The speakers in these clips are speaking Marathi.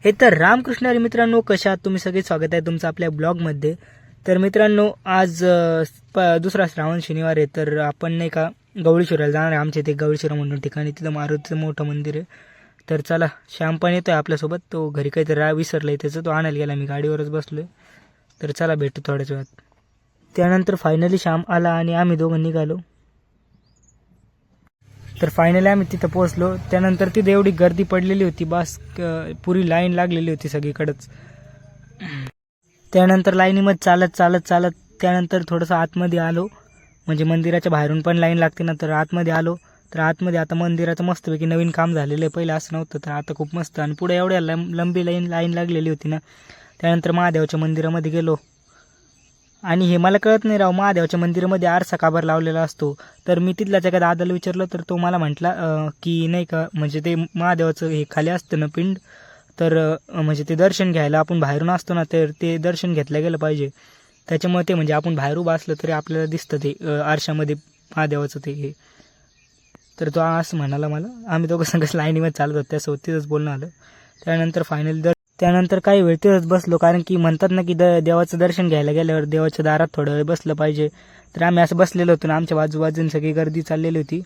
हे तर रामकृष्ण हरी मित्रांनो, कशा आहात तुम्ही सगळे? स्वागत आहे तुमचं आपल्या ब्लॉगमध्ये. तर मित्रांनो, आज दुसरा श्रावण शनिवार आहे. तर आपण नाही का गवळी शिरायला जाणार आहे. आमच्या इथे गवळी शिरा म्हणून ठिकाणी तिथं मारुतीचं मोठं मंदिर आहे. तर चला, श्याम पण येतोय आपल्यासोबत. तो घरी काहीतरी विसरलाय त्याचं, तो आणायला गेला. मी गाडीवरच बसलोय. तर चला भेटू थोड्याच वेळात. त्यानंतर फायनली श्याम आला आणि आम्ही दोघं निघालो. तर फायनली आम्ही तिथं पोहोचलो. त्यानंतर तिथे एवढी गर्दी पडलेली होती, बस पुरी लाईन लागलेली होती सगळीकडेच. त्यानंतर लाईनीमध्ये चालत चालत चालत त्यानंतर थोडंसं आतमध्ये आलो. म्हणजे मंदिराच्या बाहेरून पण लाईन लागते ना, तर आतमध्ये आलो. तर आतमध्ये आता मंदिराचं मस्तपैकी नवीन काम झालेलं आहे. पहिलं असं नव्हतं, तर आता खूप मस्त. आणि पुढे एवढ्या लंबी लाईन लागलेली होती ना. त्यानंतर महादेवाच्या मंदिरामध्ये गेलो. आणि हे मला कळत नाही राव, महादेवाच्या मंदिरामध्ये आरसा का बरं लावलेला असतो. तर मी तिथल्याच एका दादाला विचारलं, तर तो मला म्हटला की नाही का, म्हणजे ते महादेवाचं हे खाली असतं ना पिंड, तर म्हणजे ते दर्शन घ्यायला आपण बाहेरून असतो ना, तर ते दर्शन घेतलं गेलं पाहिजे. त्याच्यामुळे ते म्हणजे आपण बाहेर उभं असलं तरी आपल्याला दिसतं ते आरशामध्ये महादेवाचं ते हे. तर तो असं म्हणाला मला. आम्ही दोघं संघच लाईनीमध्ये चालत होतो, त्यासोबत तिथंच बोलणं आलं. त्यानंतर फायनल त्यानंतर काही वेळ तिथंच बसलो, कारण की म्हणतात ना की देवाचं दर्शन घ्यायला गेल्यावर देवाच्या दारात थोडं वेळ बसलं पाहिजे. तर आम्ही असं बसलेलो होतो ना, आमच्या बाजूबाजून सगळी गर्दी चाललेली होती.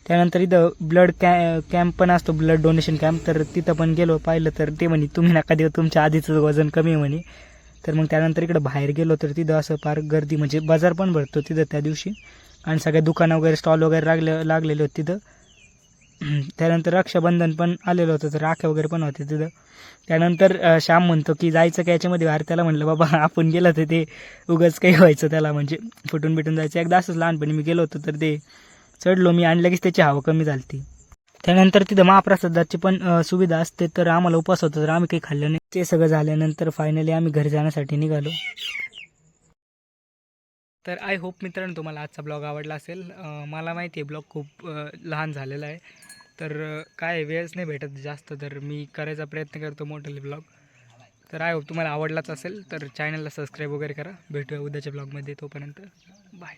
त्यानंतर इथं ब्लड कॅम्प पण असतो, ब्लड डोनेशन कॅम्प. तर तिथं पण गेलो, पाहिलं. तर ते म्हणे तुम्ही नका देऊ, तुमच्या आधीचं वजन कमी आहे म्हणे. तर मग त्यानंतर इकडं बाहेर गेलो, तर तिथं असं फार गर्दी, म्हणजे बाजार पण भरतो तिथं त्या दिवशी. आणि सगळ्या दुकानं वगैरे स्टॉल वगैरे लागलेले होते तिथं. त्यानंतर रक्षाबंधन पण आलेलं होतं, तर राख्या वगैरे पण होते तिथं. त्यानंतर श्याम म्हणतो की जायचं का याच्यामध्ये बाहेर. त्याला म्हटलं बाबा आपण गेलं तर ते उगाच काही व्हायचं त्याला, म्हणजे फुटून बिटून जायचं. एकदा असंच लहानपणी मी गेलो होतो, तर ते चढलो मी आणि लगेच त्याची हवा कमी झाली. त्यानंतर तिथं महाप्रसादाची पण सुविधा असते. तर आम्हाला उपवास होता, तर आम्ही काही खाल्लं नाही. ते सगळं झाल्यानंतर फायनली आम्ही घरी जाण्यासाठी निघालो. तर आय होप मित्रांनो तुम्हाला आजचा ब्लॉग आवडला असेल. मला माहिती आहे ब्लॉग खूप लहान झालेला आहे, तर काय वेळच नाही भेटत जास्त, तर मी करायचा प्रयत्न करतो मोठे ब्लॉग. तर आय होप तुम्हाला आवडलाच असेल. तर चॅनलला सबस्क्राईब वगैरे करा. भेटूया उद्याच्या ब्लॉगमध्ये. तोपर्यंत बाय.